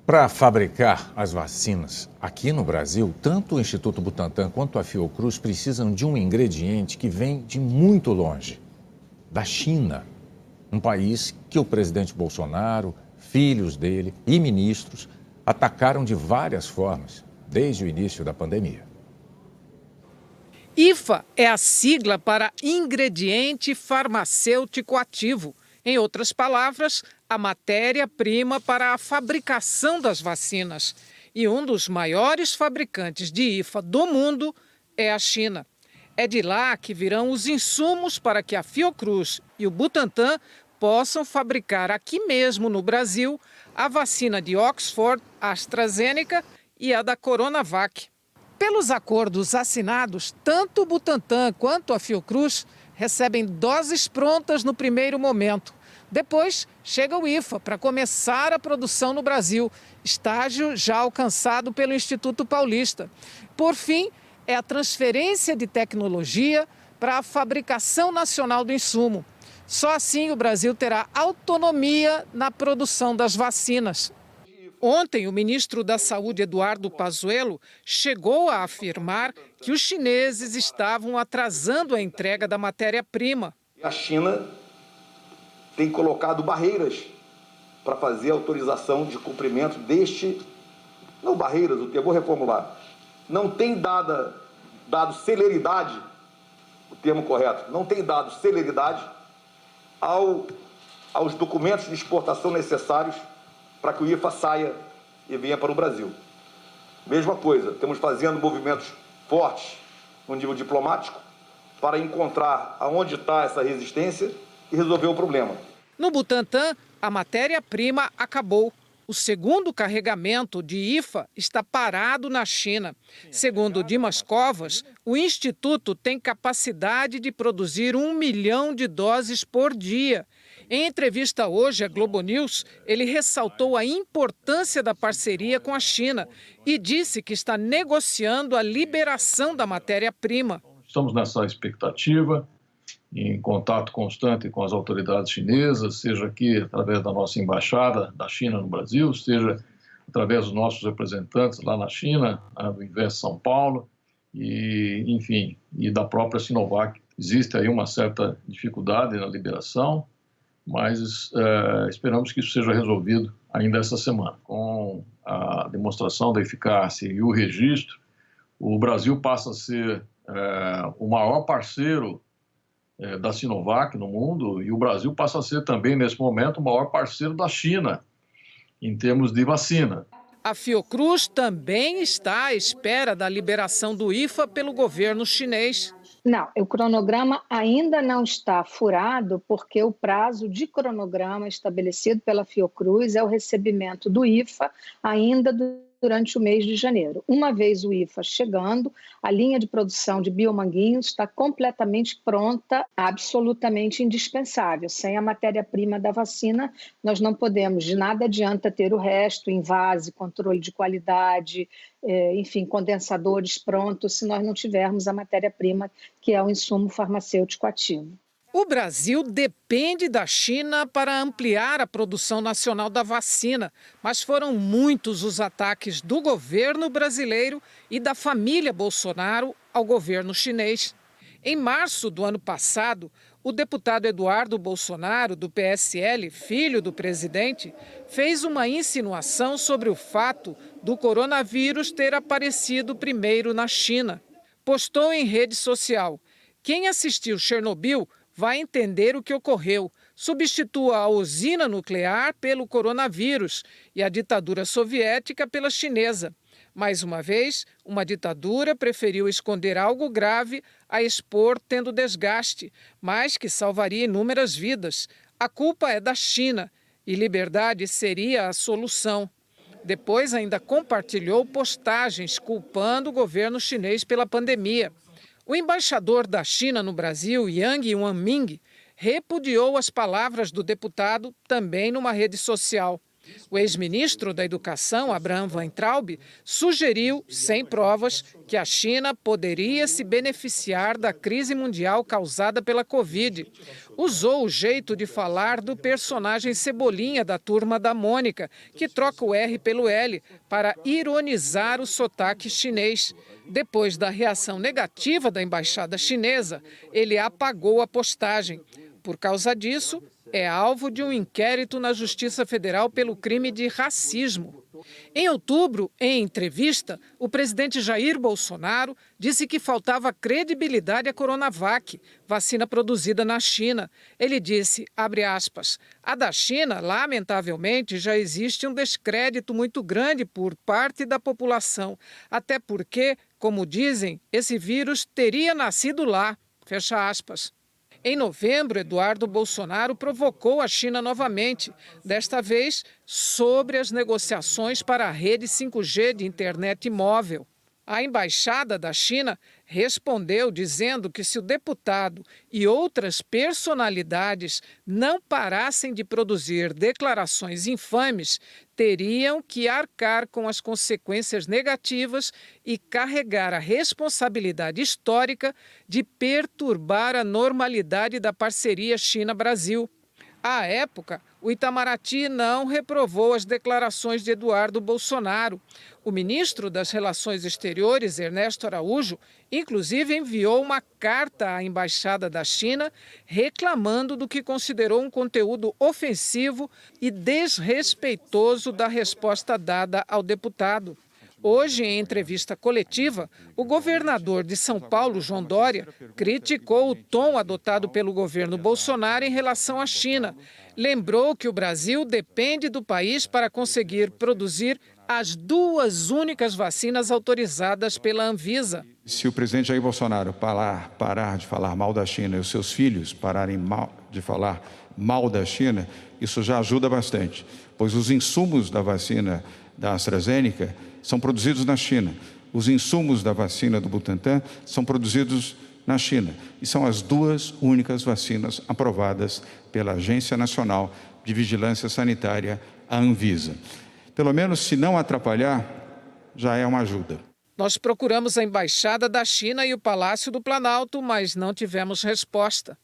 Para fabricar as vacinas aqui no Brasil, tanto o Instituto Butantan quanto a Fiocruz precisam de um ingrediente que vem de muito longe, da China, um país que o presidente Bolsonaro, filhos dele e ministros atacaram de várias formas desde o início da pandemia. IFA é a sigla para ingrediente farmacêutico ativo. Em outras palavras, a matéria-prima para a fabricação das vacinas. E um dos maiores fabricantes de IFA do mundo é a China. É de lá que virão os insumos para que a Fiocruz e o Butantan possam fabricar aqui mesmo no Brasil a vacina de Oxford, AstraZeneca e a da Coronavac. Pelos acordos assinados, tanto o Butantan quanto a Fiocruz recebem doses prontas no primeiro momento. Depois, chega o IFA para começar a produção no Brasil, estágio já alcançado pelo Instituto Paulista. Por fim, é a transferência de tecnologia para a fabricação nacional do insumo. Só assim o Brasil terá autonomia na produção das vacinas. Ontem, o ministro da Saúde, Eduardo Pazuello, chegou a afirmar que os chineses estavam atrasando a entrega da matéria-prima. A China tem colocado barreiras para fazer a autorização de cumprimento deste... Não barreiras, eu vou reformular. Não tem dado celeridade, o termo correto, não tem dado celeridade aos documentos de exportação necessários para que o IFA saia e venha para o Brasil. Mesma coisa, estamos fazendo movimentos fortes no nível diplomático para encontrar aonde está essa resistência e resolver o problema. No Butantan, a matéria-prima acabou. O segundo carregamento de IFA está parado na China. Segundo Dimas Covas, o Instituto tem capacidade de produzir 1 milhão de doses por dia. Em entrevista hoje à Globo News, ele ressaltou a importância da parceria com a China e disse que está negociando a liberação da matéria-prima. Estamos nessa expectativa, em contato constante com as autoridades chinesas, seja aqui através da nossa embaixada da China no Brasil, seja através dos nossos representantes lá na China, do Invest São Paulo, e, enfim, e da própria Sinovac. Existe aí uma certa dificuldade na liberação, mas esperamos que isso seja resolvido ainda essa semana. Com a demonstração da eficácia e o registro, o Brasil passa a ser o maior parceiro da Sinovac no mundo, e o Brasil passa a ser também, nesse momento, o maior parceiro da China em termos de vacina. A Fiocruz também está à espera da liberação do IFA pelo governo chinês. Não, o cronograma ainda não está furado, porque o prazo de cronograma estabelecido pela Fiocruz é o recebimento do IFA ainda durante o mês de janeiro. Uma vez o IFA chegando, a linha de produção de biomanguinhos está completamente pronta, absolutamente indispensável. Sem a matéria-prima da vacina, nós não podemos, de nada adianta ter o resto, envase, controle de qualidade, enfim, condensadores prontos, se nós não tivermos a matéria-prima, que é o insumo farmacêutico ativo. O Brasil depende da China para ampliar a produção nacional da vacina, mas foram muitos os ataques do governo brasileiro e da família Bolsonaro ao governo chinês. Em março do ano passado, o deputado Eduardo Bolsonaro, do PSL, filho do presidente, fez uma insinuação sobre o fato do coronavírus ter aparecido primeiro na China. Postou em rede social: "Quem assistiu Chernobyl vai entender o que ocorreu. Substitua a usina nuclear pelo coronavírus e a ditadura soviética pela chinesa. Mais uma vez, uma ditadura preferiu esconder algo grave a expor tendo desgaste, mas que salvaria inúmeras vidas. A culpa é da China e liberdade seria a solução." Depois ainda compartilhou postagens culpando o governo chinês pela pandemia. O embaixador da China no Brasil, Yang Wanming, repudiou as palavras do deputado também numa rede social. O ex-ministro da Educação, Abraham Weintraub, sugeriu, sem provas, que a China poderia se beneficiar da crise mundial causada pela Covid. Usou o jeito de falar do personagem Cebolinha da Turma da Mônica, que troca o R pelo L, para ironizar o sotaque chinês. Depois da reação negativa da embaixada chinesa, ele apagou a postagem. Por causa disso, é alvo de um inquérito na Justiça Federal pelo crime de racismo. Em outubro, em entrevista, o presidente Jair Bolsonaro disse que faltava credibilidade à Coronavac, vacina produzida na China. Ele disse, abre aspas, a da China, lamentavelmente, já existe um descrédito muito grande por parte da população, até porque, como dizem, esse vírus teria nascido lá, fecha aspas. Em novembro, Eduardo Bolsonaro provocou a China novamente, desta vez sobre as negociações para a rede 5G de internet móvel. A embaixada da China respondeu dizendo que se o deputado e outras personalidades não parassem de produzir declarações infames, teriam que arcar com as consequências negativas e carregar a responsabilidade histórica de perturbar a normalidade da parceria China-Brasil. À época, o Itamaraty não reprovou as declarações de Eduardo Bolsonaro. O ministro das Relações Exteriores, Ernesto Araújo, inclusive enviou uma carta à embaixada da China reclamando do que considerou um conteúdo ofensivo e desrespeitoso da resposta dada ao deputado. Hoje, em entrevista coletiva, o governador de São Paulo, João Dória, criticou o tom adotado pelo governo Bolsonaro em relação à China. Lembrou que o Brasil depende do país para conseguir produzir as duas únicas vacinas autorizadas pela Anvisa. Se o presidente Jair Bolsonaro parar de falar mal da China e os seus filhos pararem de falar mal da China, isso já ajuda bastante, pois os insumos da vacina da AstraZeneca são produzidos na China. Os insumos da vacina do Butantan são produzidos na China. E são as duas únicas vacinas aprovadas pela Agência Nacional de Vigilância Sanitária, a Anvisa. Pelo menos, se não atrapalhar, já é uma ajuda. Nós procuramos a Embaixada da China e o Palácio do Planalto, mas não tivemos resposta.